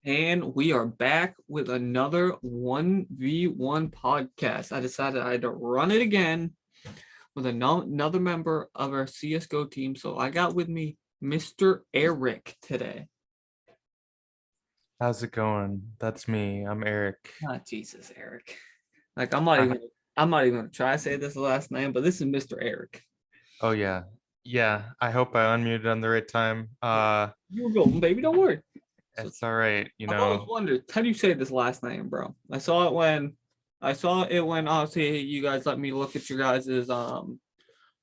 And we are back with another 1v1 podcast. I decided I had to run it again with another member of our CSGO team. So I got with me Mr. Eric today. How's it going? That's me. I'm Eric. Ah, Jesus, Eric. Like I'm not even gonna try to say this last name, but this is Mr. Eric. Oh yeah. Yeah. I hope I unmuted on the right time. You were golden, baby. Don't worry. So It's all right. I've always wondered, how do you say this last name, bro? I saw it when obviously you guys let me look at your guys'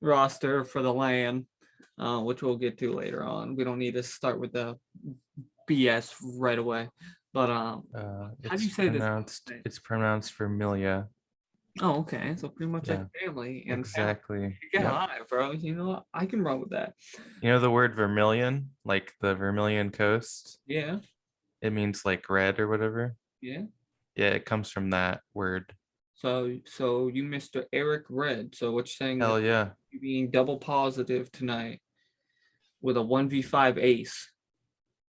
roster for the LAN, which we'll get to later on. We don't need to start with the BS right away. But how do you say this? it's pronounced Vermilia. Oh, okay. So pretty much Yeah, like family and exactly. get Yep. high, bro. You know what? I can run with that. You know the word vermilion, like the Vermilion Coast? Yeah, It means like red or whatever. yeah. Yeah, it comes from that word. So you Mr. Eric Red. So what you're saying that Hell yeah. you being double positive tonight with a 1v5 ace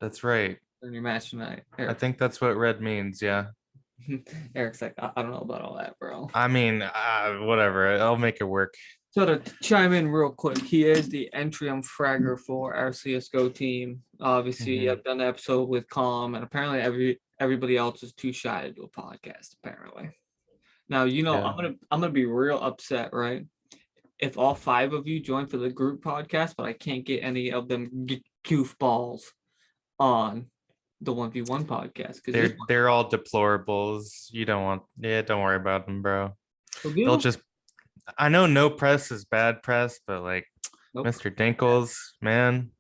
That's right. in your match tonight. I Eric. think that's what red means. Yeah. Eric's like, I don't know about all that, bro. I mean, whatever. I'll make it work. So to chime in real quick, he is the entry on fragger for our CSGO team. Obviously, Mhm. I've done the episode with Calm, and apparently everybody else is too shy to do a podcast. Apparently, now Yeah. I'm gonna be real upset, right? If all five of you join for the group podcast, but I can't get any of them goofballs on the 1v1 podcast because They're all deplorables. You don't want, yeah, don't worry about them, bro. so give They'll them. just, I know no press is bad press, but like Nope. Mr. Dinkles, man,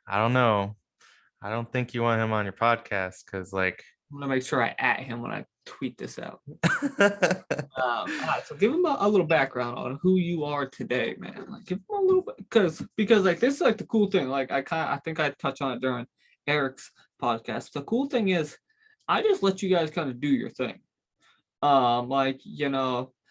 I don't know. I don't think you want him on your podcast because like I'm gonna make sure I at him when I tweet this out. All right, so give him a little background on who you are today, man. Like, give him a little bit, because like this is like the cool thing. Like I think I touched on it during Eric's podcast. The cool thing is, I just let you guys kind of do your thing. Like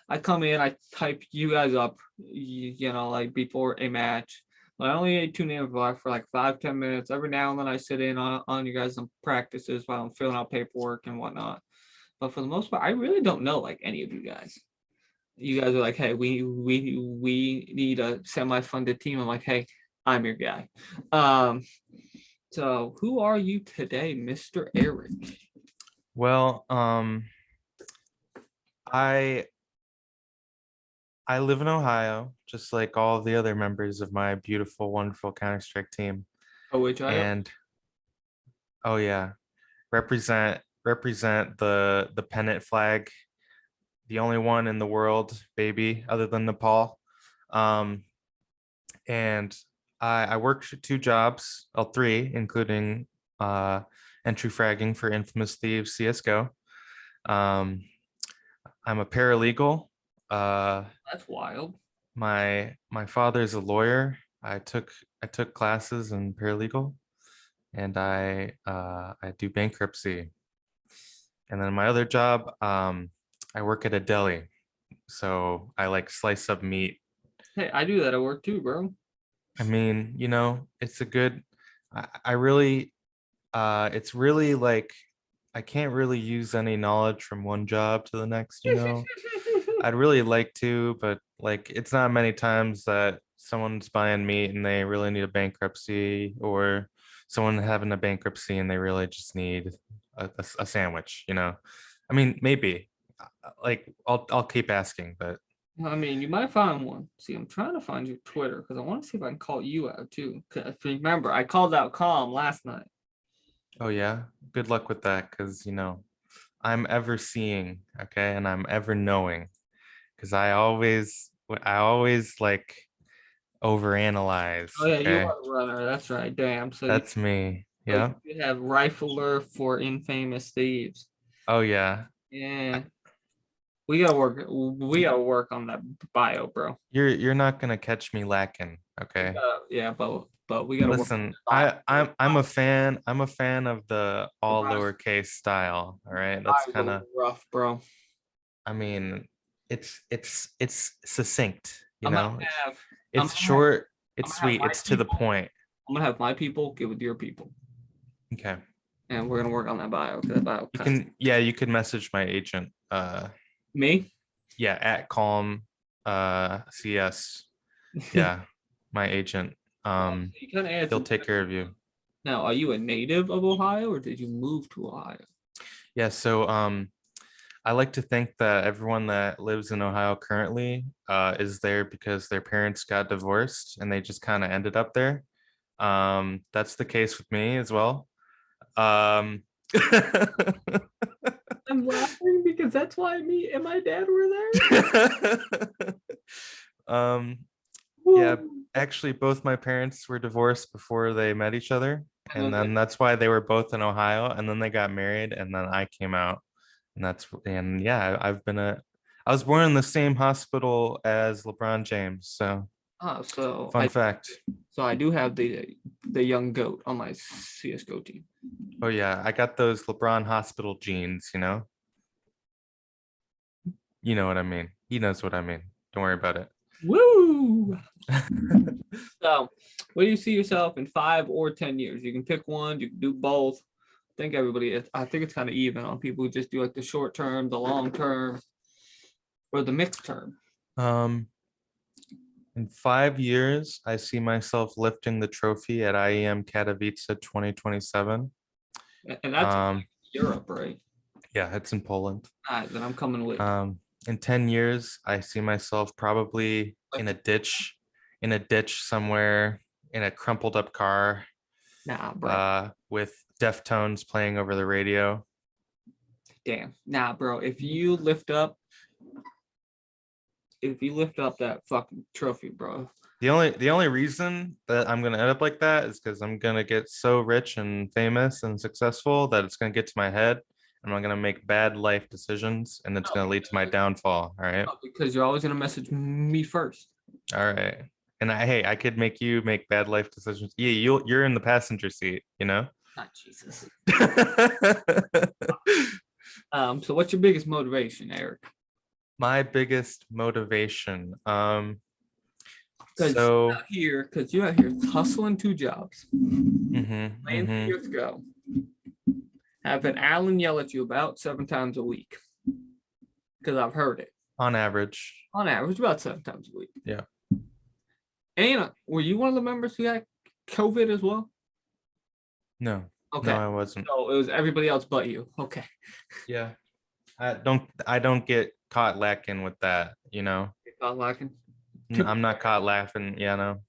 I come in, I type you guys up, like before a match. I only tune in for like 5-10 minutes. Every now and then I sit in on you guys' practices while I'm filling out paperwork and whatnot. But for the most part, I really don't know like any of you guys. You guys are like, hey, we need a semi-funded team. I'm like, hey, I'm your guy. So who are you today, Mr. Eric? well, I I live in Ohio, just like all the other members of my beautiful, wonderful Counter-Strike team. OHIO? And oh yeah, represent the pennant flag, the only one in the world, baby, other than Nepal. Um, and I work two jobs, well, three, including entry fragging for Infamous Thieves CSGO. Um, I'm a paralegal. Uh, That's wild. my father's a lawyer. I took classes in paralegal, and I do bankruptcy. And then my other job, I work at a deli, so I like slice up meat. Hey, I do that at work too, bro. I mean, it's a good. I really, it's really like I can't really use any knowledge from one job to the next. I'd really like to, but like it's not many times that someone's buying meat and they really need a bankruptcy, or someone having a bankruptcy and they really just need a sandwich. I mean, maybe like I'll keep asking, but I mean, you might find one. See, I'm trying to find your Twitter because I want to see if I can call you out too. 'Cause if you remember, I called out Calm last night. oh yeah, good luck with that because I'm ever seeing, okay, and I'm ever knowing because I always like overanalyze, Oh yeah, you okay? are a runner. That's right. Damn. That's me. So Yeah. you have Rifler for Infamous Thieves. Oh yeah. Yeah, we gotta work. We gotta work on that bio, bro. You're not gonna catch me lacking, We okay? gotta, yeah, but we gotta work on Listen, that bio. I'm a fan of the The all bio's, lowercase style. All the right. That's bio's a kind of, little rough, bro. I mean, it's succinct, I'm gonna it's have. I'm it's gonna have. short, I'm it's gonna have sweet, my it's to the people. point. I'm gonna have my people get with your people. Okay. And we're gonna work on that bio. 'Cause that bio You can message my agent. me. Yeah, at Calm CS. Yeah, my agent. You kind of add He'll some. take care of you. Now, are you a native of Ohio or did you move to Ohio? Yeah, so I like to think that everyone that lives in Ohio currently is there because their parents got divorced and they just kind of ended up there. That's the case with me as well. Um, I'm laughing because that's why me and my dad were there. um, yeah, Woo. actually, both my parents were divorced before they met each other, And and then then that's why they were both in Ohio, and then they got married, and then I came out, and yeah, I was born in the same hospital as LeBron James, so so fun fact. I do have the young goat on my CSGO team. Oh yeah, I got those LeBron hospital genes, you know. You know what I mean. He knows what I mean. Don't worry about it. Woo! So, where do you see yourself in 5 or 10 years? You can pick one. You can do both. I think it's kind of even on people who just do like the short term, the long term, or the mixed term. Um, in 5 years, I see myself lifting the trophy at IEM Katowice 2027. And that's Um, Europe, right? yeah, it's in Poland. All right, then I'm coming with. In 10 years, I see myself probably in a ditch somewhere in a crumpled up car, Nah, bro. with Deftones playing over the radio. Damn. Nah, bro. If you lift up that fucking trophy, bro. The only reason that I'm gonna end up like that is because I'm gonna get so rich and famous and successful that it's gonna get to my head and I'm gonna make bad life decisions and it's No, gonna lead to my downfall. All right. because you're always gonna message me first. All right. And hey, I could make you make bad life decisions. Yeah, you're in the passenger seat, you know? Not Jesus. So what's your biggest motivation, Eric? My biggest motivation. Because So you're out here hustling 2 jobs, playing mhm. CSGO, having Alan yell at you about 7 times a week. Because I've heard it. On average. On average, about 7 times a week. Yeah. And were you one of the members who had COVID as well? No. Okay. No, I wasn't. So it was everybody else but you. Okay. Yeah. I don't get caught lacking with that, you know. Caught lacking. I'm not caught laughing, yeah, no.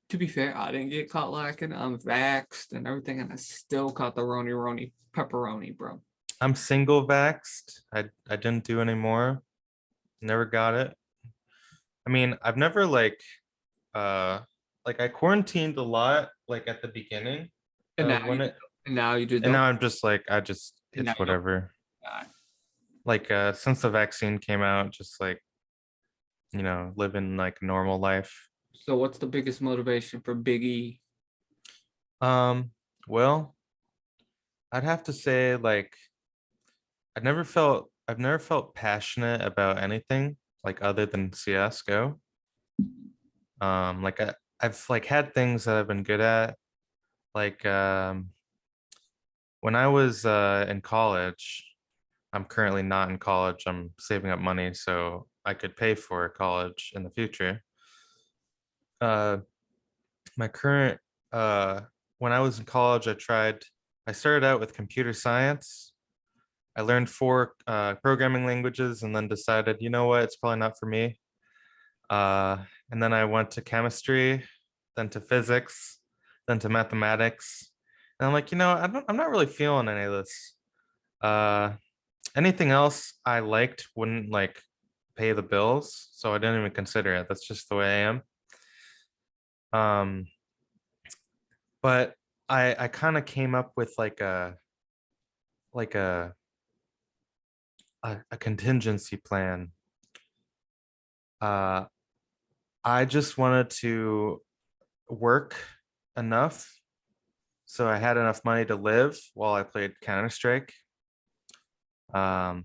To be fair, I didn't get caught lacking. I'm vaxxed and everything, and I still caught the roni pepperoni, bro. I'm single vaxxed. I didn't do any more. Never got it. I mean, I've never like I quarantined a lot like at the beginning And now, when it and now you just and don't. now I'm just like And now it's you don't. whatever. Like since the vaccine came out, just like living like normal life. So what's the biggest motivation for Big E? Well, I'd have to say like I've never felt passionate about anything like other than CSGO. Like I've like had things that I've been good at. Like when I was in college, I'm currently not in college. I'm saving up money so I could pay for college in the future. Uh, my current when I was in college, I started out with computer science. I learned 4 programming languages and then decided, you know what, it's probably not for me. Uh, and then I went to chemistry, then to physics, then to mathematics. And I'm like, I'm not really feeling any of this. Anything else I liked wouldn't like pay the bills, so I didn't even consider it. That's just the way I am. Um, but I kind of came up with like a contingency plan. Uh, I just wanted to work enough so I had enough money to live while I played Counter-Strike. And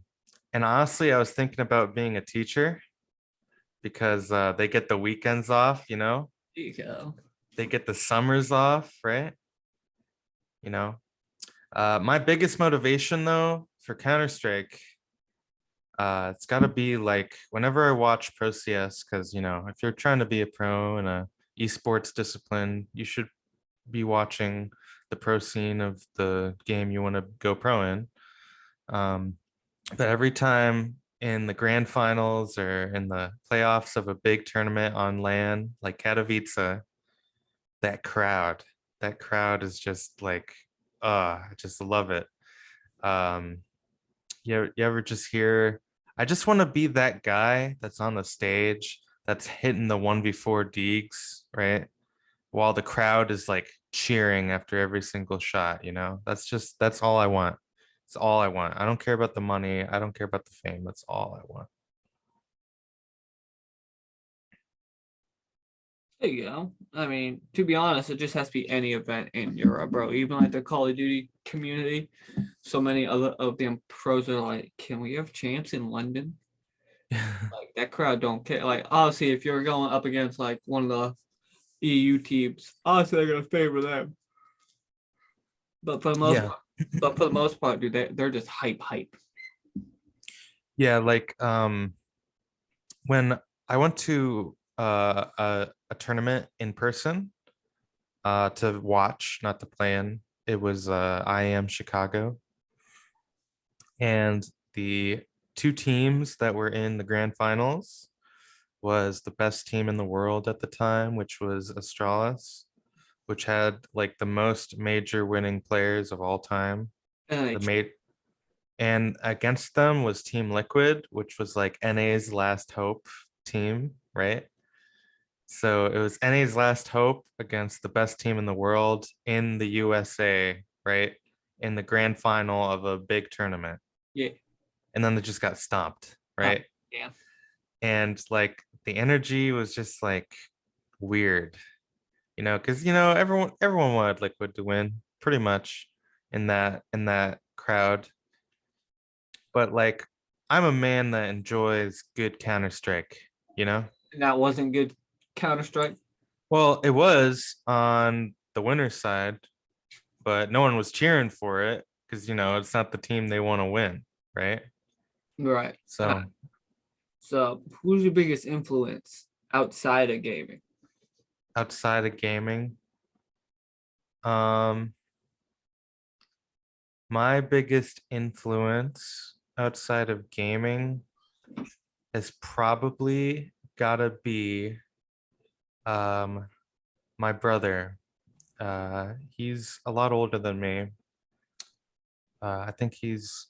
honestly, I was thinking about being a teacher because they get the weekends off, you know? There you go. They get the summers off, right? You know? My biggest motivation though for Counter-Strike, it's got to be like whenever I watch Pro CS, because if you're trying to be a pro in a esports discipline, you should be watching the pro scene of the game you want to go pro in. Um, but every time in the grand finals or in the playoffs of a big tournament on LAN, like Katowice, that crowd, that crowd is just like, I just love it. Um, you ever just hear, I just want to be that guy that's on the stage that's hitting the 1v4 deegs, right? While the crowd is like cheering after every single shot, that's all I want. It's all I want. I don't care about the money. I don't care about the fame. That's all I want. There you go. I mean, to be honest, it just has to be any event in Europe, bro. Even like the Call of Duty community, so many other of them pros are like, can we have champs in London? Like that crowd don't care. Like obviously, if you're going up against like one of the EU teams, obviously they're gonna favor them. But for the most Yeah. part, dude, they're just hype. Yeah, like when I went to a tournament in person to watch, not to play in, it was IM Chicago. And the two teams that were in the grand finals was the best team in the world at the time, which was Astralis, which had like the most major winning players of all time. The And made and against them was Team Liquid, which was like NA's last hope team, right? So it was NA's last hope against the best team in the world in the USA, right? In the grand final of a big tournament. yeah, And then they just got stomped, oh, right? yeah. And like the energy was just like weird, because everyone wanted Liquid to win pretty much in that crowd. But like I'm a man that enjoys good Counter-Strike, you know? And that wasn't good Counter Strike. Well, it was on the winner's side, but no one was cheering for it because it's not the team they want to win, right? Right. So So who's your biggest influence outside of gaming? outside of gaming, um, my biggest influence outside of gaming has probably gotta be my brother. He's a lot older than me. I think he's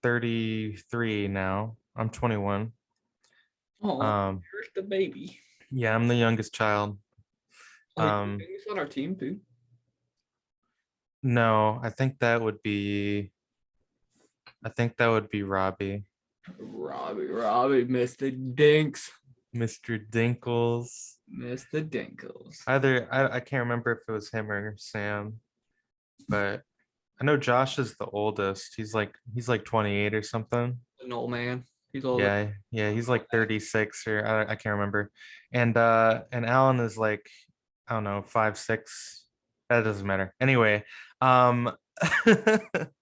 33 now. I'm 21. Oh, Um, here's the baby. yeah, I'm the youngest child. Um, He's on our team too. no, I think that would be Robbie, Robbie, Mr. Dinks. Mr. Dinkles. Mr. Dinkles. I can't remember if it was him or Sam, but I know Josh is the oldest. He's like 28 or something. An old man. He's older. Yeah, he's like 36 or I can't remember. And Alan is like, I don't know, 5'6". That doesn't matter. Anyway, Are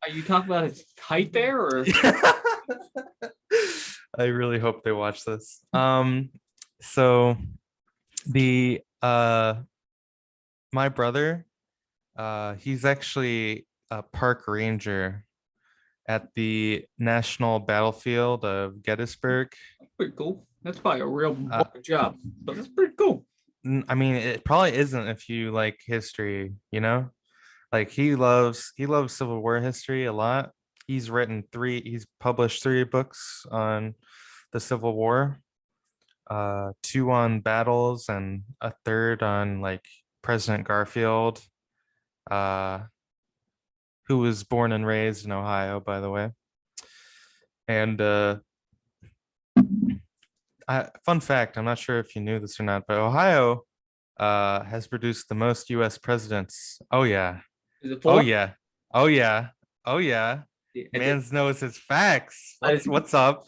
you talking about his height there or I really hope they watch this. So the my brother, he's actually a park ranger at the National Battlefield of Gettysburg. pretty cool? That's probably a real Uh, job, but that's pretty cool. I mean, it probably isn't if you like history, Like he loves Civil War history a lot. He's published 3 books on the Civil War, 2 on battles and a third on like President Garfield, uh, who was born and raised in Ohio, by the way. And fun fact, I'm not sure if you knew this or not, but Ohio has produced the most US presidents. Oh yeah. Is it Oh 4? yeah. Oh yeah. Oh yeah. Is it? Man's knows his facts. I, What's up?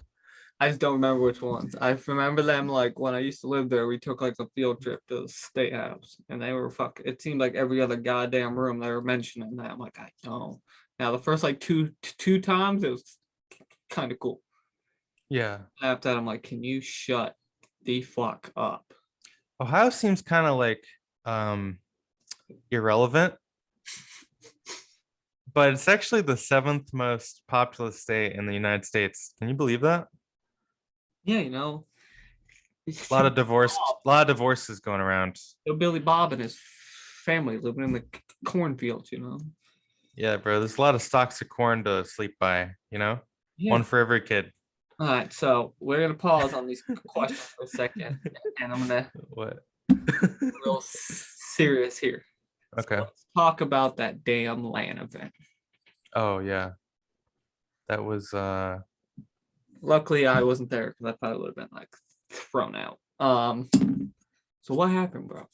I just don't remember which ones. I remember them like when I used to live there. We took like a field trip to the state house, and they were fuck. It seemed like every other goddamn room they were mentioning that. I'm like, I know. Now the first like two times it was kind of cool. Yeah. After that, I'm like, can you shut the fuck up? Ohio seems kind of like irrelevant, but it's actually the seventh most populous state in the United States. Can you believe that? Yeah, you know, A lot of divorces going around. Billy Bob and his family living in the cornfields. You know. Yeah, bro. There's a lot of stalks of corn to sleep by, you know? Yeah. One for every kid. All right, so we're gonna pause on these questions for a second, and I'm gonna What? real serious here. So Okay. let's talk about that damn LAN event. Oh yeah. That was Luckily, I wasn't there because I probably would have been like thrown out. So what happened, bro?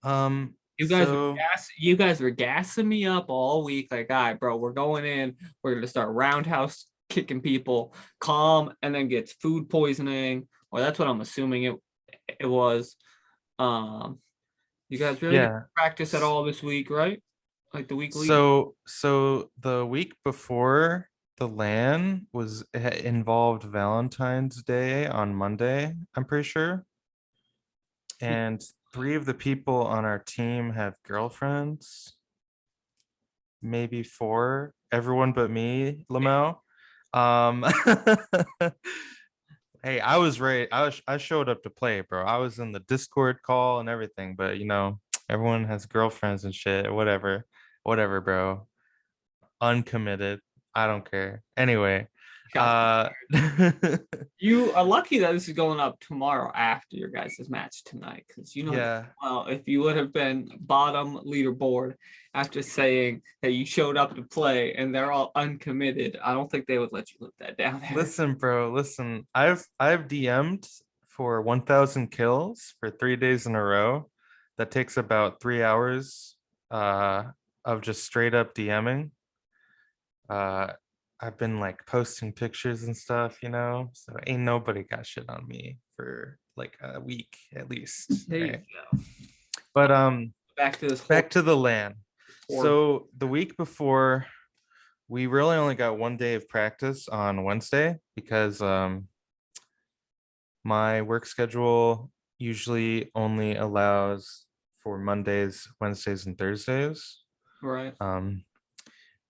so You guys were gassing me up all week, like, all right, bro, we're going in, we're gonna start roundhouse kicking people, calm, and then gets food poisoning, or that's what I'm assuming it was. Um, you guys really didn't yeah. practice at all this week, right? Like the week leading. So the week before the LAN was involved Valentine's Day on Monday, I'm pretty sure. And three of the people on our team have girlfriends, maybe four, everyone but me, Lamau. Um hey, I was ready. I showed up to play, bro. I was in the Discord call and everything, but everyone has girlfriends and shit, whatever. Whatever, bro. Uncommitted. I don't care. Anyway, Shots uh You are lucky that this is going up tomorrow after your guys' match tonight, because you know, yeah, well, if you would have been bottom leaderboard after saying that you showed up to play and they're all uncommitted, I don't think they would let you live that down there. listen, bro, listen. I've DM'd for 1,000 kills for 3 days in a row. That takes about 3 hours of just straight up DMing. Uh I've been like posting pictures and stuff, so ain't nobody got shit on me for like a week at least, There you right? go. But Back to this back to the LAN. horror. So the week before, we really only got 1 day of practice on Wednesday because my work schedule usually only allows for Mondays, Wednesdays, and Thursdays. Right.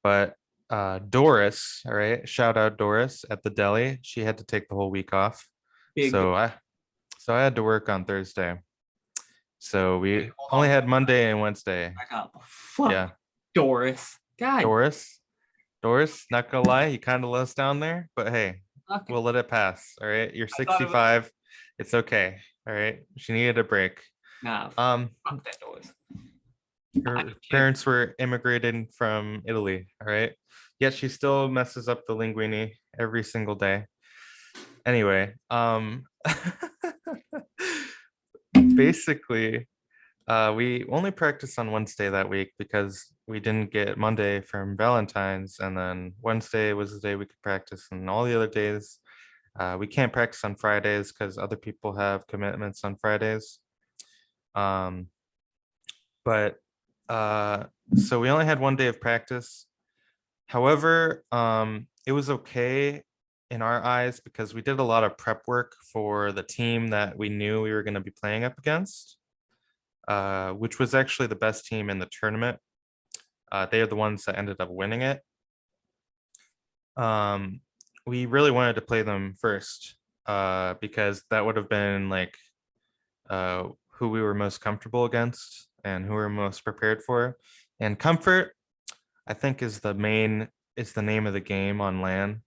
But Doris, all right, shout out Doris at the deli. She had to take the whole week off. Big So I had to work on Thursday. So we hold only on. had Monday and Wednesday. Back up. Fuck Yeah. Doris. God. Doris, not gonna lie, you kind of let us down there, but hey, Fuck. we'll let it pass. All right. You're I thought it was 65. It's okay. All right. She needed a break. nah. Um, Fuck that Doris. her parents were immigrating from Italy. All right. Yet she still messes up the linguine every single day. Anyway, basically, we only practiced on Wednesday that week because we didn't get Monday from Valentine's, and then Wednesday was the day we could practice, and all the other days we can't practice on Fridays because other people have commitments on Fridays. But so we only had 1 day of practice. However, it was okay in our eyes because we did a lot of prep work for the team that we knew we were going to be playing up against, which was actually the best team in the tournament. They are the ones that ended up winning it. We really wanted to play them first because that would have been like who we were most comfortable against and who we were most prepared for. And comfort, I think, is the name of the game on LAN.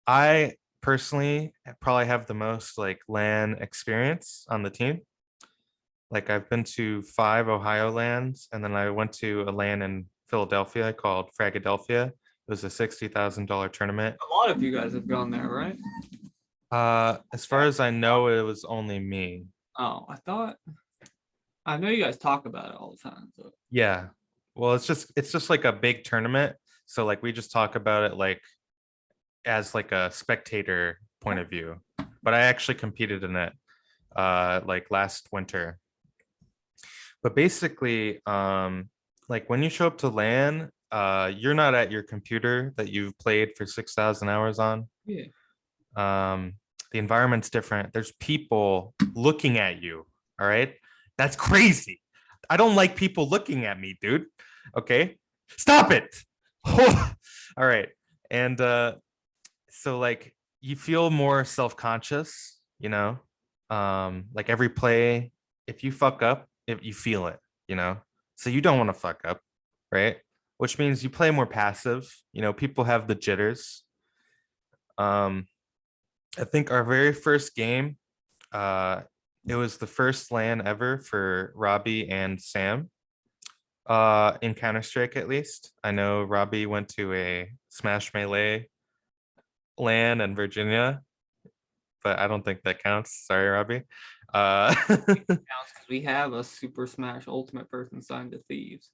I personally probably have the most like LAN experience on the team. Like I've been to 5 Ohio LANs, and then I went to a LAN in Philadelphia called Fragadelphia. It was a $60,000 tournament. A lot of you guys have gone there, right? As far as I know, it was only me. Oh, I know you guys talk about it all the time. So. Yeah. Well, it's just like a big tournament. So like we just talk about it like as like a spectator point of view, but I actually competed in it like last winter. But basically, like when you show up to LAN, you're not at your computer that you've played for 6,000 hours on. Yeah. The environment's different. There's people looking at you. All right. That's crazy. I don't like people looking at me, dude. Okay. Stop it. All right. And so like you feel more self-conscious, you know. Like every play, if you fuck up, if you feel it, you know. So you don't want to fuck up, right? Which means you play more passive. You know, people have the jitters. Um, I think our very first game, it was the first LAN ever for Robbie and Sam. In Counter-Strike at least. I know Robbie went to a Smash Melee LAN in Virginia, but I don't think that counts. Sorry, Robbie. Counts because we have a Super Smash Ultimate person signed to Thieves.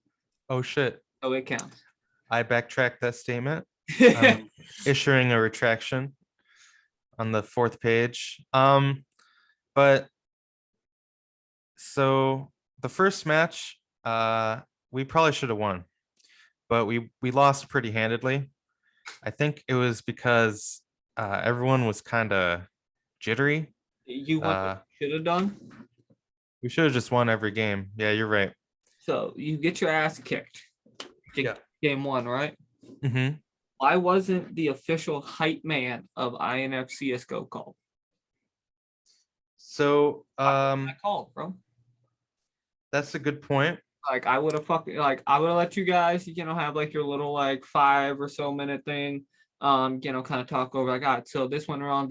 Oh shit. So it counts. I backtracked that statement. I'm issuing a retraction on the 4th page. But so the first match, we probably should have won, but we lost pretty handedly. I think it was because everyone was kind of jittery. You want what you should have done? We should have just won every game. Yeah, you're right. So you get your ass kicked. Yeah. Game 1, right? Mm-hmm. Why wasn't the official hype man of INF CSGO called? So I called, bro. that's a good point. Like I would have I would have let you guys, have like your little like 5 or so minute thing. Kind of talk over. Like, so this went wrong,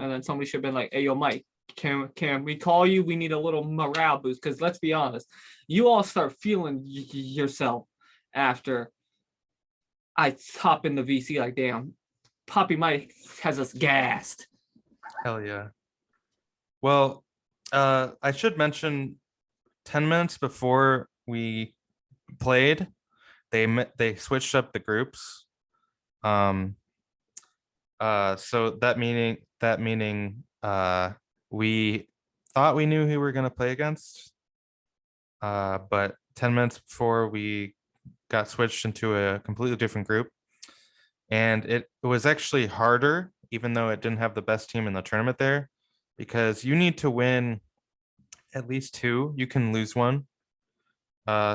and then somebody should have been like, "Hey, yo, Mike, can we call you? We need a little morale boost." Because let's be honest, you all start feeling yourself after I hop in the VC. Like, damn, Poppy Mike has us gassed. Hell yeah. Well, I should mention 10 minutes before we played, they switched up the groups. So that meaning we thought we knew who we were going to play against, but 10 minutes before we got switched into a completely different group, and it was actually harder, even though it didn't have the best team in the tournament there, because you need to win at least 2. You can lose 1.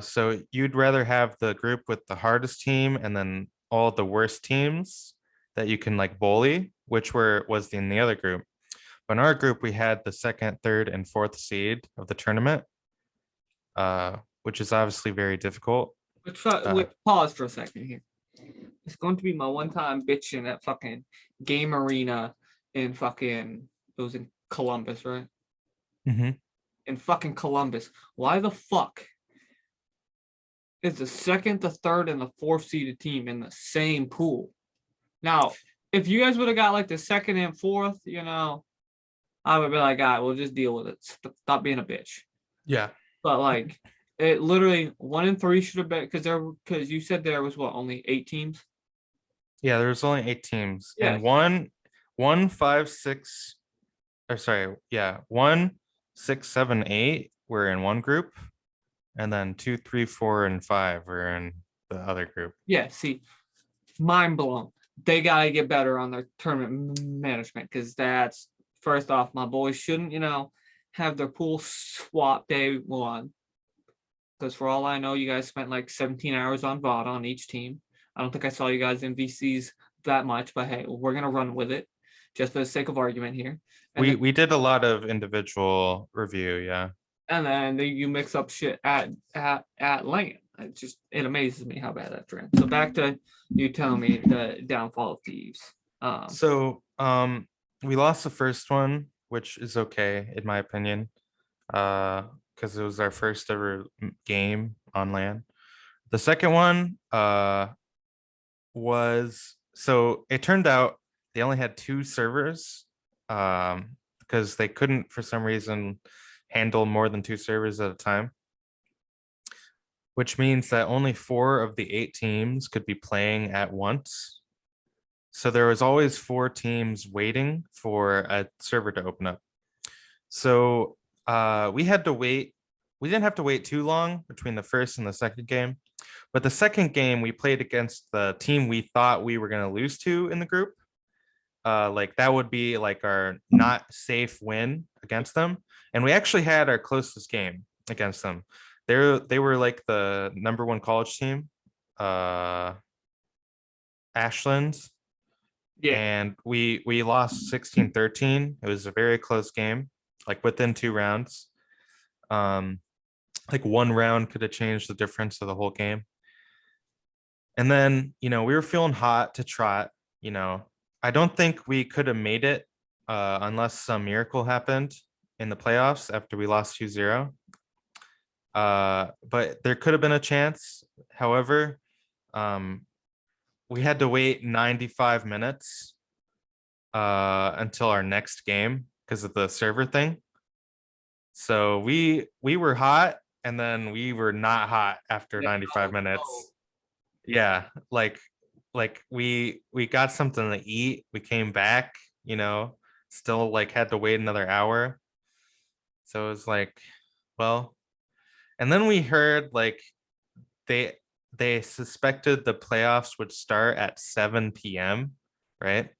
So you'd rather have the group with the hardest team and then all the worst teams that you can like bully, which was in the other group. But in our group, we had the 2nd, 3rd, and 4th seed of the tournament, which is obviously very difficult. Pause for a second here. It's going to be my one time bitching at fucking Game Arena in fucking, it was in Columbus, right? Mm-hmm. In fucking Columbus. Why the fuck is the 2nd, the 3rd, and the 4th seeded team in the same pool? Now, if you guys would have got like the 2nd and 4th, I would be like, all right, we'll just deal with it. Stop being a bitch. Yeah. But like, it literally 1 and 3 should have been because you said there was only 8 teams. Yeah, there was only 8 teams, yes. And 1, 5, 6, or sorry, yeah, 1, 6, 7, 8 were in one group, and then 2, 3, 4, and 5 were in the other group. Yeah, see, mind blown. They gotta get better on their tournament management, because that's, first off, my boys shouldn't, have their pool swap day 1. Because for all I know, you guys spent like 17 hours on VOD on each team. I don't think I saw you guys in VCs that much, but hey, we're gonna run with it, just for the sake of argument here. And we did a lot of individual review, yeah. And then you mix up shit at LAN. It amazes me how bad that's ran. So back to you telling me the downfall of Thieves. We lost the first one, which is okay in my opinion, because it was our first ever game on LAN. The second one was, so it turned out they only had 2 servers, because they couldn't for some reason handle more than 2 servers at a time, which means that only 4 of the 8 teams could be playing at once. So there was always 4 teams waiting for a server to open up. So we had to wait. We didn't have to wait too long between the first and the second game. But the second game, we played against the team we thought we were going to lose to in the group. Like that would be like our not safe win against them. And we actually had our closest game against them. They were like the #1 college team, Ashland, Yeah. and we lost 16-13. It was a very close game, like within 2 rounds. Like one round could have changed the difference of the whole game. And then, we were feeling hot to trot, I don't think we could have made it unless some miracle happened in the playoffs after we lost 2-0. But there could have been a chance. However, we had to wait 95 minutes until our next game because of the server thing. So we were hot and then we were not hot after 95 minutes. Yeah, like we got something to eat. We came back, still like had to wait another hour. So it was like, well, and then we heard like they suspected the playoffs would start at 7 p.m., right?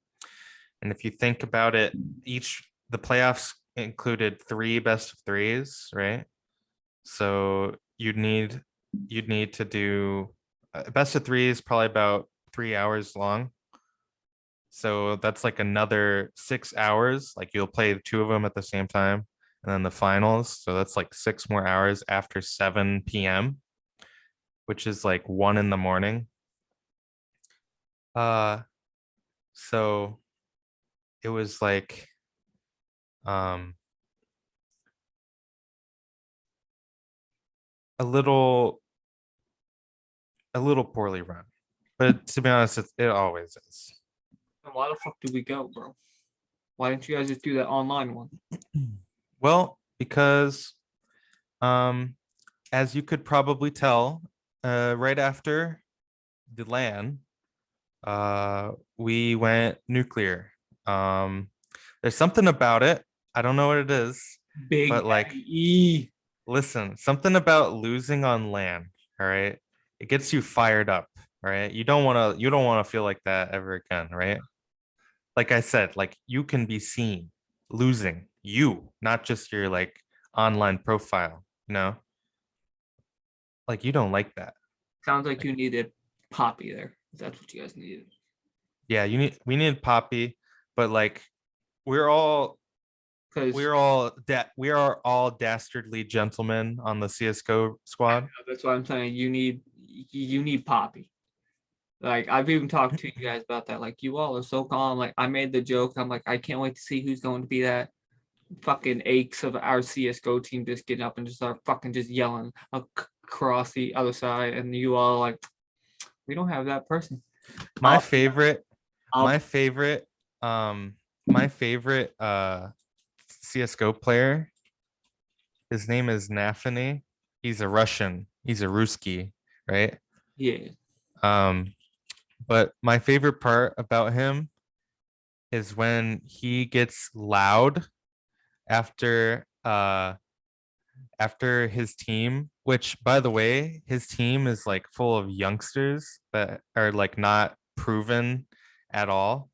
And if you think about it, the playoffs included 3 best of 3s, right? So you'd need to do best of 3 is probably about 3 hours long. So that's like another 6 hours. Like you'll play 2 of them at the same time, and then the finals. So that's like 6 more hours after 7 p.m., which is like 1 in the morning. So it was like a little poorly run, but to be honest, it always is. And why the fuck did we go, bro? Why didn't you guys just do that online one? Well, because as you could probably tell, right after the LAN, we went nuclear. There's something about it. I don't know what it is, Big but like, E. listen, something about losing on LAN. All right, it gets you fired up. All right, you don't want to feel like that ever again, right? Like I said, like you can be seen losing, not just your like online profile, like you don't like that. Sounds like you needed Poppy there. That's what you guys needed. Yeah, we need Poppy, but like we're all Because we are all dastardly gentlemen on the CSGO squad. that's what I'm saying. You need Poppy. Like I've even talked to you guys about that. Like you all are so calm. Like I made the joke. I'm like, I can't wait to see who's going to be that fucking aches of our CSGO team just getting up and just start fucking just yelling across the other side. And you all like, we don't have that person. My favorite CSGO player, his name is Nafany. He's a Russian. He's a Ruski, right? Yeah. But my favorite part about him is when he gets loud after his team, which by the way, his team is like full of youngsters that are like not proven at all.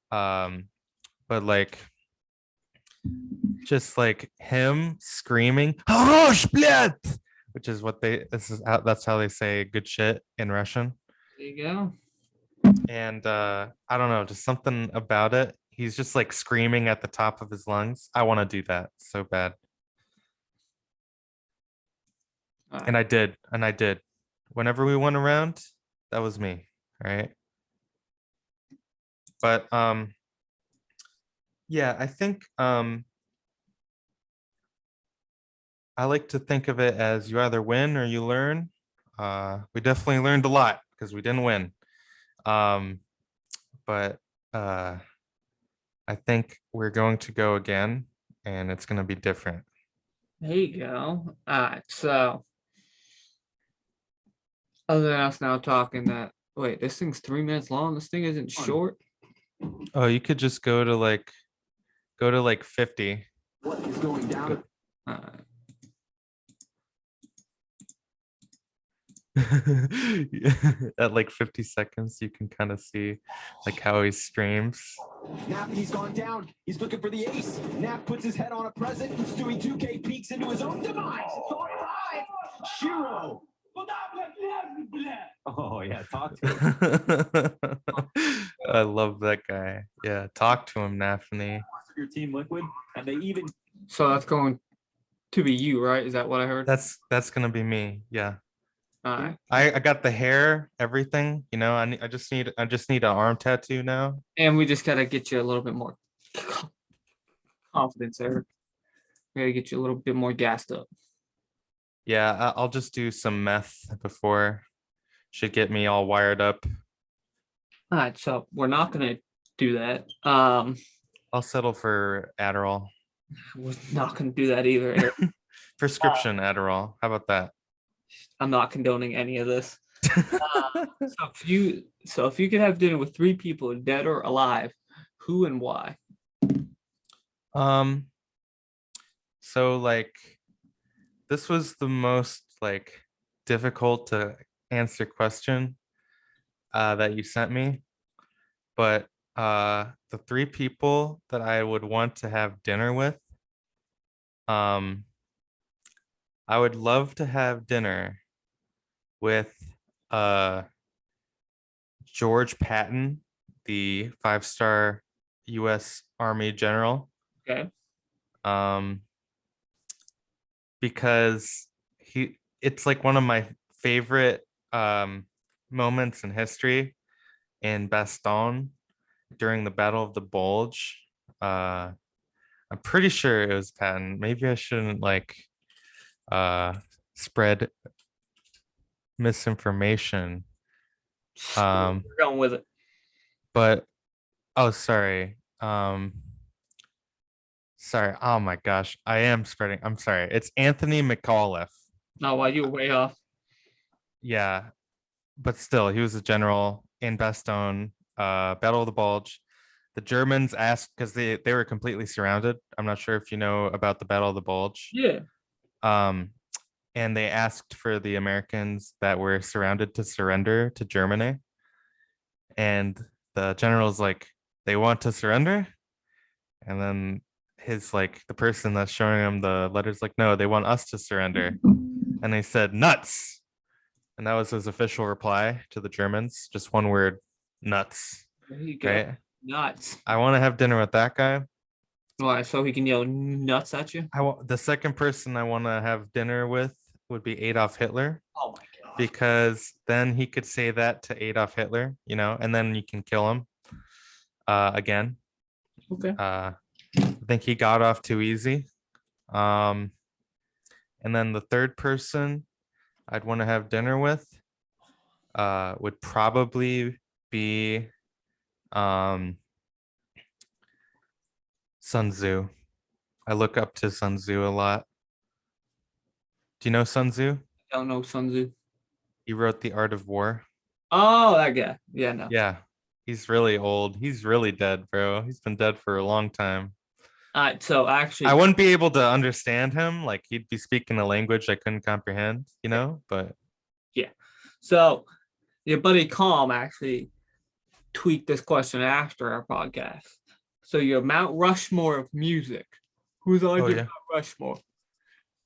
But like just like him screaming, which is that's how they say good shit in Russian. There you go. And I don't know, just something about it. He's just like screaming at the top of his lungs. I want to do that so bad. And I did. Whenever we went around, that was me. All right. But yeah, I think I like to think of it as you either win or you learn. We definitely learned a lot because we didn't win. But I think we're going to go again and it's going to be different. There you go. All right. So, other than us now talking that Wait, this thing's 3 minutes long. This thing isn't short. Oh, you could just go to like 50. What is going down? At like 50 seconds, you can kind of see like how he streams. Nap, he's gone down. He's looking for the ace. Nap puts his head on a present, and Stewie 2K peeks into his own demise. Thought 5. Shiro. Oh yeah, talk to him. I love that guy. Yeah, talk to him, Nafany. Your team liquid, and they even. So that's going to be you, right? Is that what I heard? That's gonna be me. Yeah. All right. I got the hair, everything. You know, I just need an arm tattoo now. And we just gotta get you a little bit more confidence, Eric. We gotta get you a little bit more gassed up. Yeah, I'll just do some meth before. Should get me all wired up. All right, so we're not gonna do that. I'll settle for Adderall. We're not gonna do that either, Eric. Prescription Adderall. How about that? I'm not condoning any of this. So if you could have dinner with 3 people, dead or alive, who and why? So like this was the most like difficult to answer question that you sent me, but the 3 people that I would want to have dinner with, I would love to have dinner with George Patton, the 5-star U.S. Army general. Okay. Because it's like one of my favorite moments in history in Bastogne during the Battle of the Bulge. I'm pretty sure it was Patton. Maybe I shouldn't like spread misinformation. We're going with it. But sorry. Sorry. Oh my gosh. I am spreading. I'm sorry. It's Anthony McAuliffe. No, why you were way off. Yeah. But still, he was a general in Bastogne, Battle of the Bulge. The Germans asked because they were completely surrounded. I'm not sure if you know about the Battle of the Bulge. Yeah. And they asked for the Americans that were surrounded to surrender to Germany. And the general's like, they want to surrender? And then the person that's showing him the letters like, no, they want us to surrender. And they said, nuts. And that was his official reply to the Germans. Just one word, nuts. There you go. Right? Nuts. I want to have dinner with that guy. Why? So he can yell nuts at you? The second person I want to have dinner with would be Adolf Hitler. Oh my god. Because then he could say that to Adolf Hitler, you know, and then you can kill him again. Okay. I think he got off too easy. And then the third person I'd want to have dinner with would probably be Sun Tzu. I look up to Sun Tzu a lot. Do you know Sun Tzu? I don't know Sun Tzu. He wrote The Art of War. Oh, that guy. Yeah, no. Yeah. He's really old. He's really dead, bro. He's been dead for a long time. All right, so actually, I wouldn't be able to understand him. Like he'd be speaking a language I couldn't comprehend, you know, but yeah. So your buddy Calm actually tweaked this question after our podcast. So your Mount Rushmore of music. Who's on your Mount Rushmore?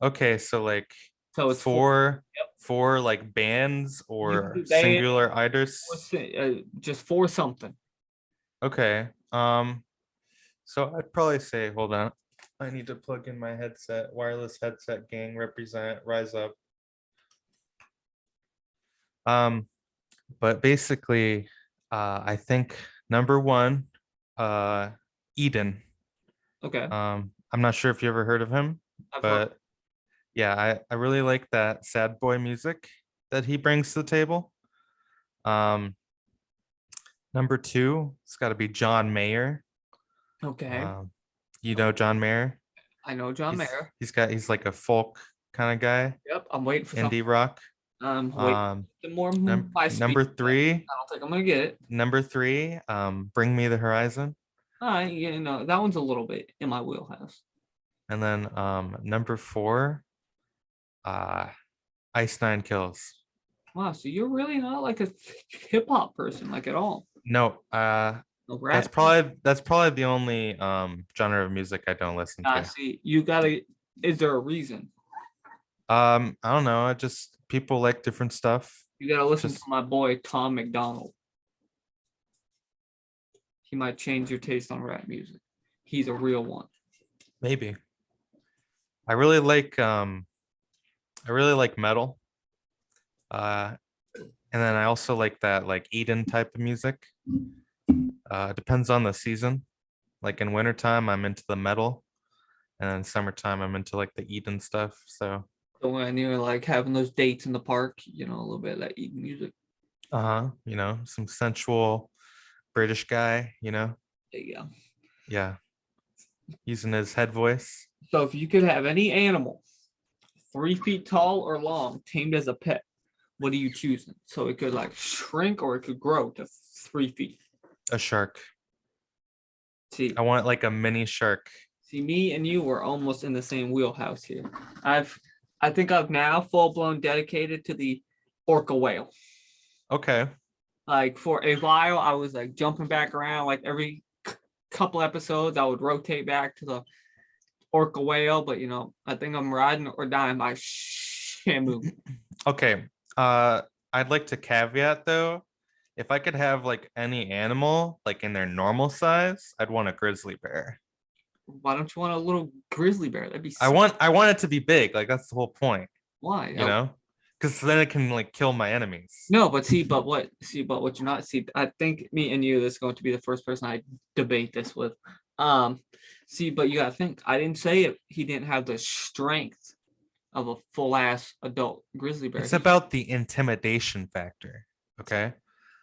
Okay, so like it's four like bands or singular idols. Just 4 something. Okay. So I'd probably say, hold on. I need to plug in my headset. Wireless headset gang, represent, rise up. But basically, I think number 1, Eden. Okay. I'm not sure if you ever heard of him, but yeah, I really like that sad boy music that he brings to the table. Number 2, it's got to be John Mayer. Okay. You know John Mayer? I know John Mayer. He's like a folk kind of guy. Yep, I'm waiting for indie rock. Wait, Um, the more my number speed. three, I don't think I'm gonna get it. Bring Me the Horizon. That one's a little bit in my wheelhouse. And then number 4, Ice Nine Kills. Wow, so you're really not like a hip hop person, like at all. No, No that's rap. probably the only genre of music I don't listen to. See, you gotta. Is there a reason? I don't know. I just people like different stuff. You gotta listen to Just my boy Tom McDonald. He might change your taste on rap music. He's a real one. maybe. I really like metal. And then I also like that like Eden type of music. Depends on the season. Like in wintertime, I'm into the metal, and then summertime, I'm into like the Eden stuff. So, So when you're like having those dates in the park, a little bit of that Eden music. some sensual British guy, There you go. yeah, using his head voice. So if you could have any animal, 3 feet tall or long, tamed as a pet, what are you choosing? So it could like shrink or it could grow to 3 feet. A shark. See, I want like a mini shark. me and you were almost in the same wheelhouse here. I think I've now full blown dedicated to the orca whale. Okay. Like for a while, I was like jumping back around. Like every couple episodes, I would rotate back to the orca whale. But I think I'm riding or dying by Shamu. Okay. I'd like to caveat though, if I could have like any animal like in their normal size, I'd want a grizzly bear. Why don't you want a little grizzly bear? That'd be I want it to be big. Like that's the whole point, why? Because then it can like kill my enemies. No, but what you're not I think me and you, this is going to be the first person I debate this with. But you gotta think, I didn't say it. He didn't have the strength of a full ass adult grizzly bear. It's about the intimidation factor. Okay.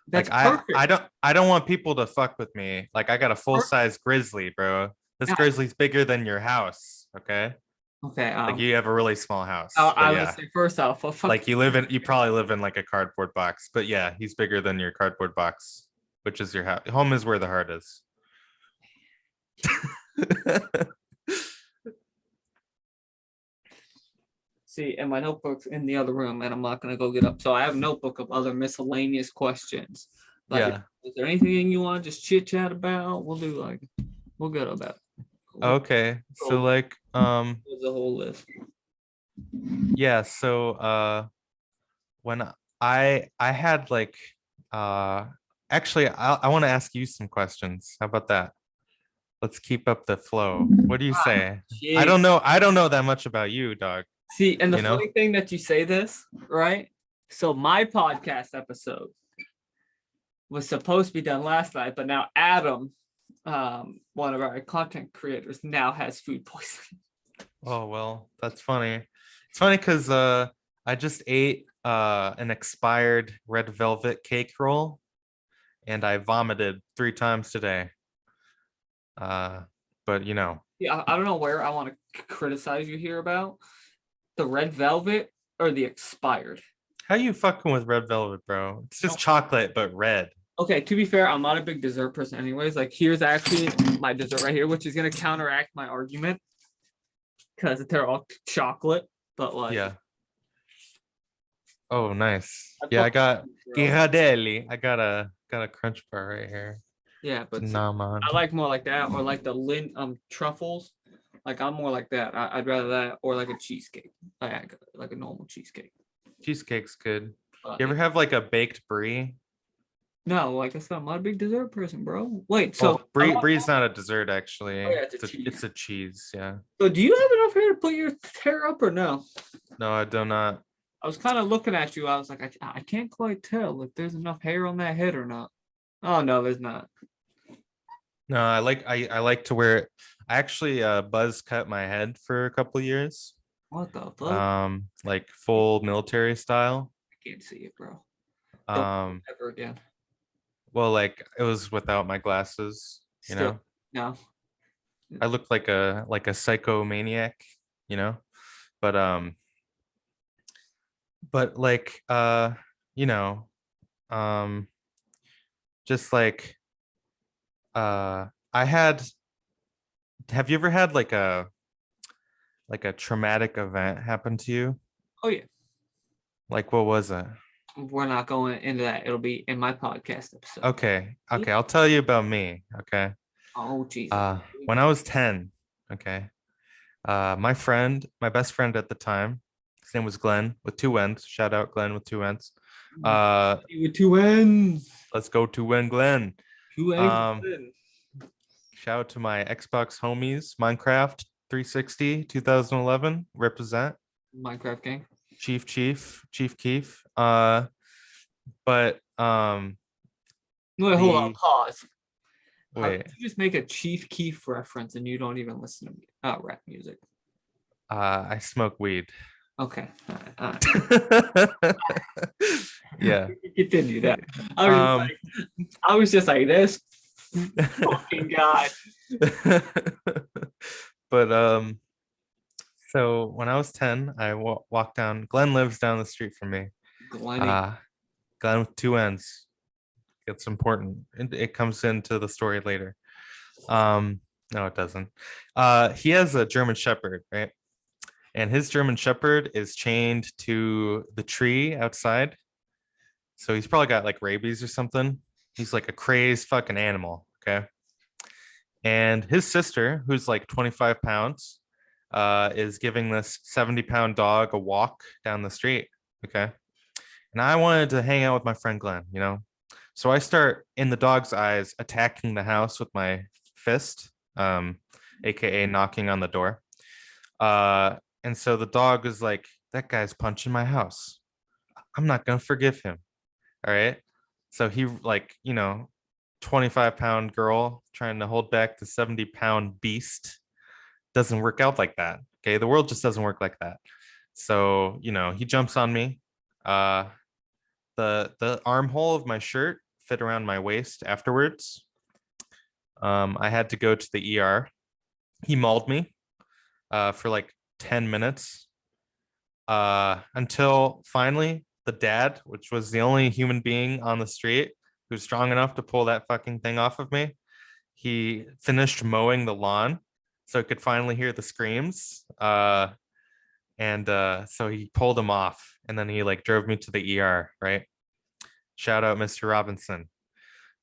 That's like perfect. I don't want people to fuck with me. Like I got a full size grizzly, bro. This grizzly's bigger than your house. Okay. Okay. Like you have a really small house. I would say first off, like you probably live in like a cardboard box, but yeah, he's bigger than your cardboard box, which is your house. Home is where the heart is. See, and my notebook's in the other room, and I'm not gonna go get up. So I have a notebook of other miscellaneous questions. Yeah. Is there anything you want to just chit chat about? We'll go about. Okay. So like there's a whole list. Yeah, so when I had like actually I want to ask you some questions. How about that? Let's keep up the flow. What do you say? I don't know that much about you, dog. See, and the funny thing that you say this, right? So my podcast episode was supposed to be done last night, but now Adam, one of our content creators, now has food poisoning. Oh, well, that's funny. It's funny because I just ate an expired red velvet cake roll and I vomited 3 times today. But Yeah, I don't know where I want to criticize you here about the red velvet or the expired. How you fucking with red velvet, bro? It's just chocolate but red. Okay, to be fair, I'm not a big dessert person anyways. Like here's actually my dessert right here, which is gonna counteract my argument because they're all chocolate, but like yeah. Oh, nice. Yeah, I got Ghirardelli. I got a crunch bar right here. Yeah, but I like more like that, or like the Lint truffles. Like I'm more like that. I'd rather that, or like a cheesecake, like a normal cheesecake. Cheesecake's good. You ever have like a baked brie? No, like I said, I'm not a big dessert person, bro. Wait, so brie's not a dessert actually. Oh, yeah, it's a cheese, yeah. So do you have enough hair to put your hair up or no? No, I do not. I was kind of looking at you. I was like, I can't quite tell if there's enough hair on that head or not. Oh no, there's not. No, I like to wear it. I actually buzz cut my head for a couple years. What the fuck? Like full military style. I can't see it, bro. Don't ever again. Well, like it was without my glasses, No. I looked like a psychomaniac, but but like you know, um just like I had have you ever had like a traumatic event happen to you? Oh yeah, Like what was it? we're not going into that. It'll be in my podcast episode. Okay. Okay, I'll tell you about me. Okay. Oh Jesus. When I was 10, okay. My best friend at the time, his name was Glenn with two N's. Shout out Glenn with two N's. Uh, With two ends. let's go to Win Glenn. Two eggs. Um, Shout out to my Xbox homies, Minecraft 360 2011. Represent Minecraft gang. Chief Keef. But Wait, hold on. the Pause. How wait, did you just make a Chief Keef reference and you don't even listen to rap music? I smoke weed. Okay. All right. Yeah. Continue that. Um, I was just like this fucking guy. but so when I was 10, I walked down. Glenn lives down the street from me. Glenny. Glenn with two N's. It's important. It comes into the story later. No, it doesn't. He has a German Shepherd, right? And his German Shepherd is chained to the tree outside. So he's probably got like rabies or something. He's like a crazed fucking animal. Okay. And his sister, who's like 25 pounds, is giving this 70-pound dog a walk down the street. Okay. And I wanted to hang out with my friend Glenn, you know? So I start in the dog's eyes attacking the house with my fist, aka knocking on the door. And so the dog is like, that guy's punching my house. I'm not gonna forgive him. All right. So he like, 25-pound girl trying to hold back the 70-pound beast doesn't work out like that. Okay. The world just doesn't work like that. So, he jumps on me. The armhole of my shirt fit around my waist afterwards. I had to go to the ER. He mauled me for like 10 minutes until finally the dad, which was the only human being on the street who's strong enough to pull that fucking thing off of me, he finished mowing the lawn so I could finally hear the screams. And so he pulled him off and then he like drove me to the ER, right? Shout out Mr. Robinson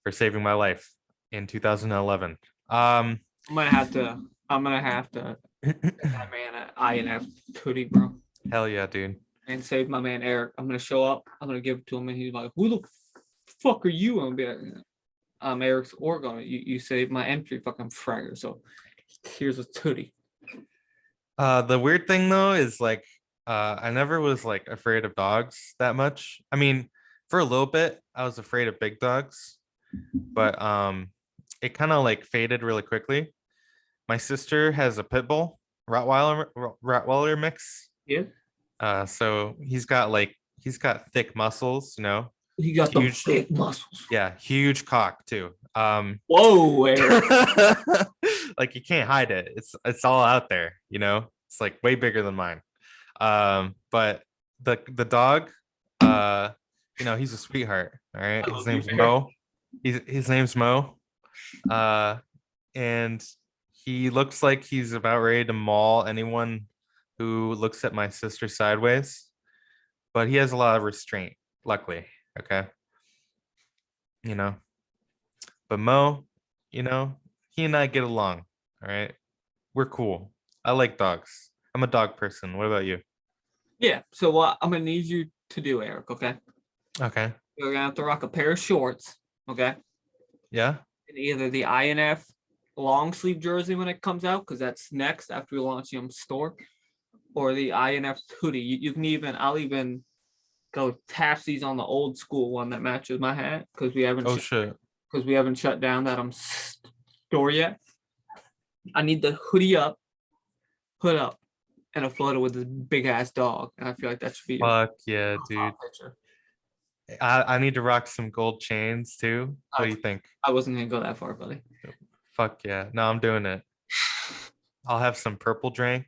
for saving my life in 2011. I'm gonna have to get that man an INF hoodie, bro. Hell yeah, dude. And save my man Eric. I'm gonna show up. I'm gonna give it to him, and he's like, "Who the fuck are you?" I'm gonna be like, "I'm Eric's Oregon. You saved my entry, fucking fragger." So here's a hoodie. The weird thing though is like I never was like afraid of dogs that much. I mean, for a little bit, I was afraid of big dogs, but it kind of like faded really quickly. My sister has a pit bull Rottweiler mix. Yeah. So he's got thick muscles, He got huge, the big muscles. yeah, huge cock too. Whoa, Eric. Like you can't hide it. It's all out there, It's like way bigger than mine. But the dog, he's a sweetheart. All right, his name's Mo. His name's Mo. And he looks like he's about ready to maul anyone who looks at my sister sideways, but he has a lot of restraint, luckily. Okay. But Mo, he and I get along. All right. We're cool. I like dogs. I'm a dog person. What about you? Yeah. So what I'm gonna need you to do, Eric, okay? Okay. You're gonna have to rock a pair of shorts, okay? Yeah. And either the INF long sleeve jersey when it comes out, because that's next after we launch the store, or the INF hoodie. You can I'll even go tapsies on the old school one that matches my hat because we haven't. Because we haven't shut down that store yet. I need the hoodie up, hood up, and a photo with this big ass dog, and I feel like that should be. Fuck yeah, dude. Picture. I need to rock some gold chains too. What do you think? I wasn't gonna go that far, buddy. Fuck yeah. No, I'm doing it. I'll have some purple drink,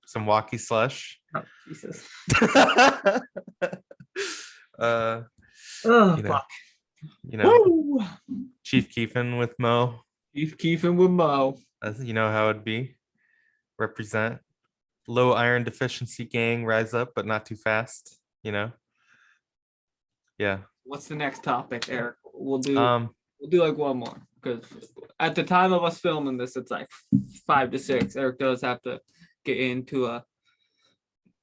some walkie slush. Oh, Jesus. uh, Oh, you know, fuck. you know, Woo! Chief Keefin with Mo. Keith keeping with Mo. You know how it'd be. Represent. Low iron deficiency gang, rise up, but not too fast. Yeah. What's the next topic, Eric? We'll do like one more because at the time of us filming this, it's like 5 to 6. Eric does have to get into a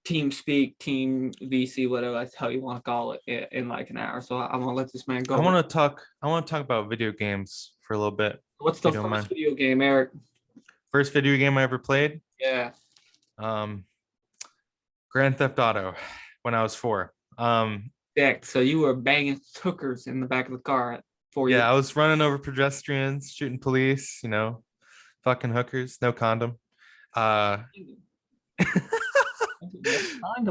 team speak, team VC, whatever that's how you want to call it, in like an hour. So I'm gonna let this man go. I want to talk about video games for a little bit. What's the first video game, Eric? First video game I ever played? Yeah. Grand Theft Auto when I was 4. So you were banging hookers in the back of the car at 4 years. Yeah, I was running over pedestrians, shooting police, fucking hookers, no condom.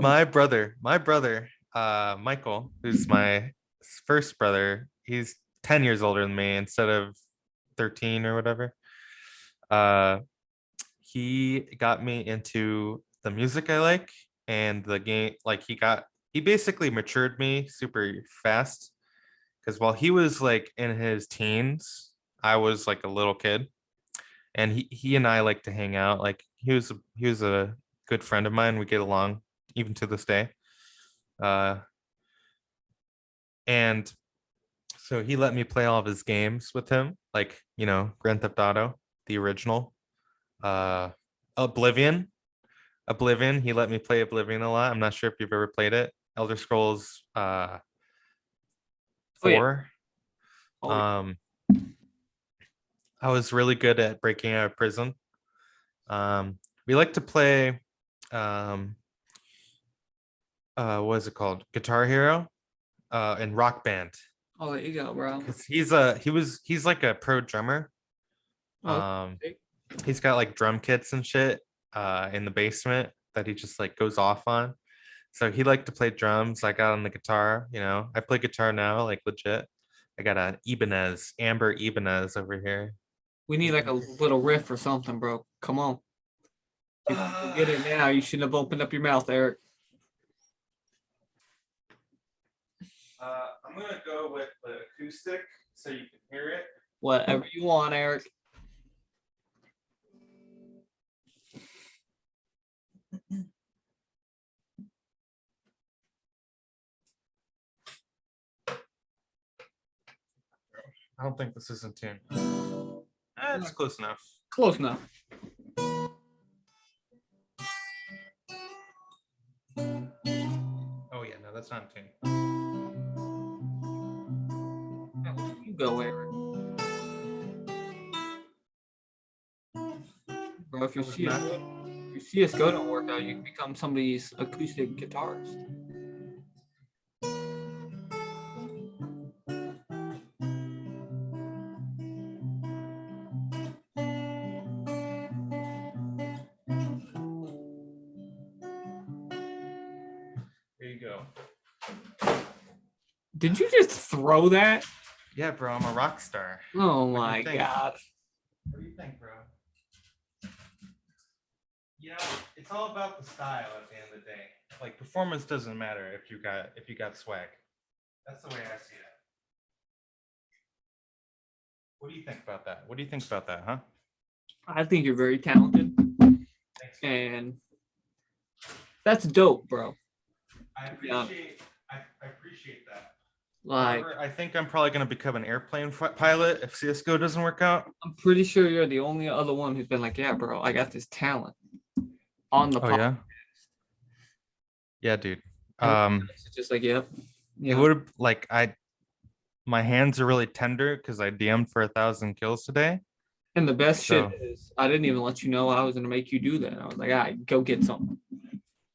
My brother, Michael, who's my first brother, he's 10 years older than me instead of 13 or whatever. He got me into the music I like and the game. Like he basically matured me super fast, because while he was like in his teens, I was like a little kid, and he and I like to hang out. Like he was a good friend of mine. We get along even to this day. And so he let me play all of his games with him, like, Grand Theft Auto, the original. Oblivion. He let me play Oblivion a lot. I'm not sure if you've ever played it. Elder Scrolls 4. I was really good at breaking out of prison. We like to play what is it called? Guitar Hero and Rock Band. Oh, there you go, bro. He's like a pro drummer. He's got like drum kits and shit in the basement that he just like goes off on. So he liked to play drums. I got on the guitar, I play guitar now, like legit. I got an Amber Ibanez over here. We need like a little riff or something, bro. Come on. You get it now. You shouldn't have opened up your mouth, Eric. I'm gonna go with the acoustic so you can hear it. Whatever you want, Eric. I don't think this is in tune. It's close enough. Close enough. Oh yeah, no, that's not in tune. You go, Eric. Bro, if your CSGO don't work out, you can become somebody's acoustic guitarist. There you go. Did you just throw that? Yeah, bro, I'm a rock star. Oh my god. What do you think, bro? It's all about the style at the end of the day. Like, performance doesn't matter if you got swag. That's the way I see it. What do you think about that? Huh? I think you're very talented. Thanks. And that's dope, bro. I appreciate that. Like, However, I think I'm probably going to become an airplane pilot if CSGO doesn't work out. I'm pretty sure you're the only other one who's been like, yeah, bro, I got this talent on the podcast. Yeah, dude. It's just like, yep. It would have my hands are really tender because I DM'd for 1,000 kills today. And the best shit is I didn't even let you know I was gonna make you do that. I was like, all right, go get something.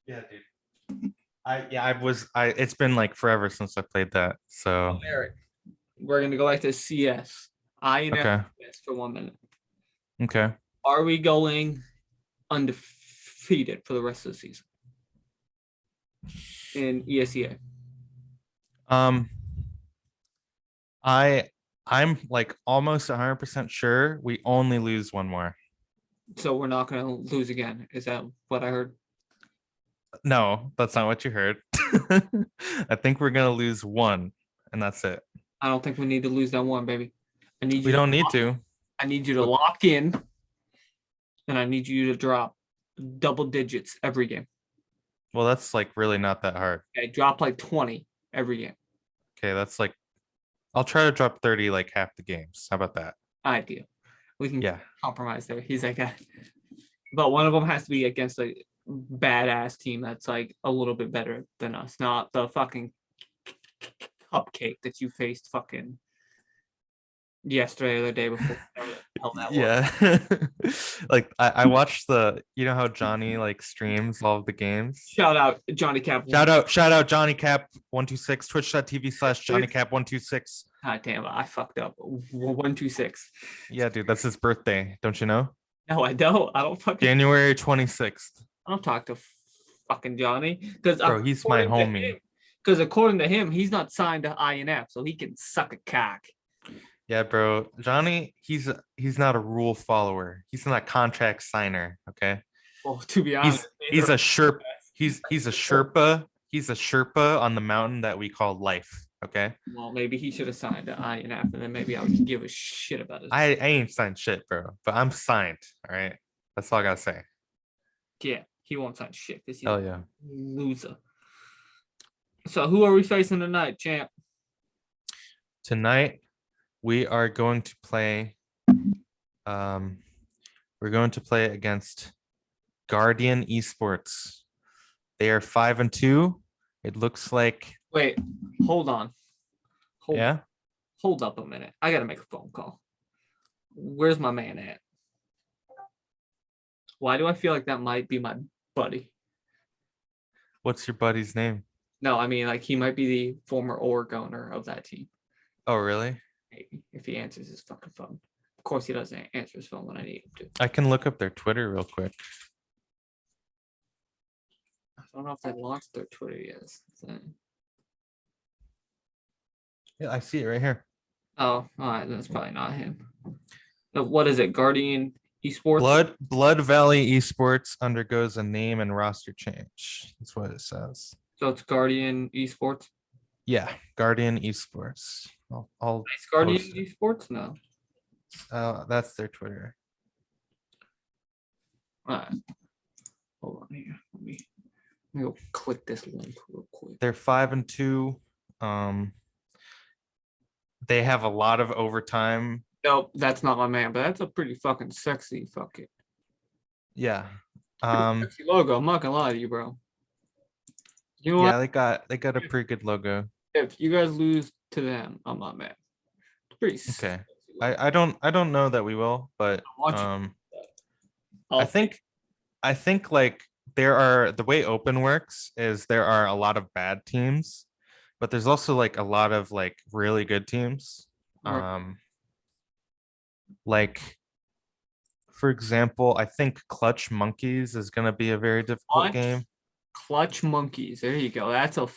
Yeah, dude. It's been like forever since I played that. So Eric, we're gonna go back to CS. Okay. For 1 minute. Okay. Are we going undefeated for the rest of the season in ESEA? I'm like almost 100% sure we only lose one more. So we're not gonna lose again. Is that what I heard? No, that's not what you heard. I think we're gonna lose one, and that's it. I don't think we need to lose that one, baby. I need We you. don't need to. I need you to But- lock in, and I need you to drop double digits every game. Well, that's like really not that hard. Okay, drop like 20 every game. Okay, that's like I'll try to drop 30 like half the games. How about that? Idea. We can Yeah. compromise there. He's like, but one of them has to be against a badass team that's like a little bit better than us, not the fucking cupcake that you faced fucking yesterday or the day before. whatever the hell that was. Yeah. Like I watched you know how Johnny like streams all of the games. Shout out Johnny Cap. Shout out Johnny Cap 126 twitch.tv/Johnny Cap 126. God damn it, I fucked up. 126. Yeah, dude, that's his birthday. Don't you know? No, I don't. I don't fucking. January 26th. I don't talk to fucking Johnny because Bro, he's my homie. Because according to him, he's not signed to INF, so he can suck a cock. Yeah, bro. Johnny, he's not a rule follower. He's not a contract signer. Okay. Well, to be honest, He's a Sherpa. He's a Sherpa. He's a Sherpa on the mountain that we call life. Okay. Well, maybe he should have signed to INF, and then maybe I would give a shit about it. I ain't signed shit, bro. But I'm signed. All right. That's all I gotta say. Yeah, he won't sign shit because he's Hell a yeah. loser. So who are we facing tonight, champ? Tonight we are going to play. We're going to play against Guardian Esports. They are 5-2. It looks like. Wait, hold on. Yeah. Hold up a minute. I gotta make a phone call. Where's my man at? Why do I feel like that might be my buddy? What's your buddy's name? No, I mean like he might be the former org owner of that team. Oh, really? Maybe if he answers his fucking phone. Of course, he doesn't answer his phone when I need him to. I can look up their Twitter real quick. I don't know if they launched their Twitter yet. Yeah, I see it right here. Oh, all right, that's probably not him. What is it? Guardian Esports? Blood Valley Esports undergoes a name and roster change. That's what it says. So it's Guardian Esports. Yeah, Guardian Esports. I'll Nice Guardian post it. Esports? No. That's their Twitter. All right. Hold on here. Let me go click this link real quick. They're 5-2. They have a lot of overtime. Nope, that's not my man, but that's a pretty fucking sexy fucking Yeah. sexy logo. I'm not gonna lie to you, bro. You know Yeah, what? they got a pretty good logo. If you guys lose to them, I'm not mad. It's pretty Okay. sexy logo. I don't know that we will, but want you I think like the way open works is there are a lot of bad teams, but there's also like a lot of like really good teams. Right. Like for example, I think Clutch Monkeys is gonna be a very difficult game. Clutch Monkeys. There you go. That's a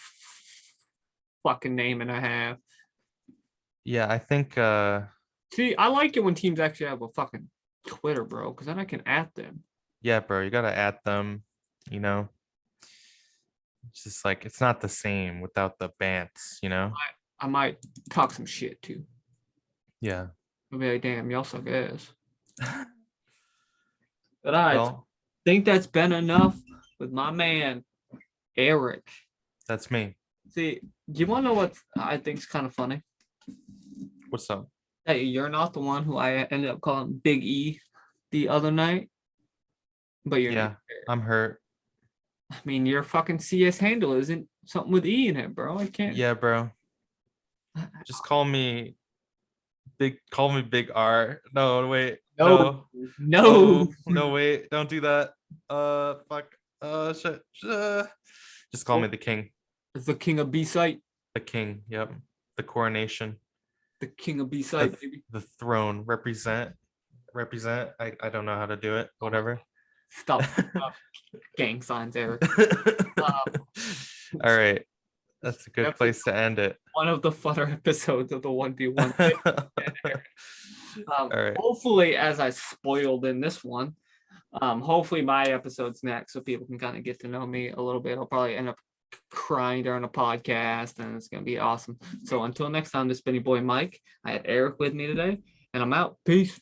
fucking name and a half. Yeah, I think See, I like it when teams actually have a fucking Twitter, bro, because then I can at them. yeah, bro, you gotta add them, you know. It's just like it's not the same without the bants, you know. I might talk some shit too. Yeah. I'll be like, damn, y'all suck ass. But I Well, think that's been enough with my man, Eric. that's me. See, do you want to know what I think's kind of funny? What's up? Hey, you're not the one who I ended up calling Big E the other night. But you're Yeah, not. I'm hurt. I mean, your fucking CS handle isn't something with E in it, bro. I can't. Yeah, bro. Just call me Big R. No, wait. No. No, wait. Don't do that. Fuck. Shit. Just call me the king. It's the king of B-site. The king. Yep. The coronation. The king of B-site, baby. The throne. Represent. I don't know how to do it. Whatever. Stop. Gang signs, Eric. All right. That's a good place to end it. One of the funner episodes of the 1v1. All right. Hopefully, as I spoiled in this one, Hopefully my episode's next so people can kind of get to know me a little bit. I'll probably end up crying during a podcast and it's gonna be awesome. So until next time, this has been your boy Mike. I had Eric with me today, and I'm out. Peace.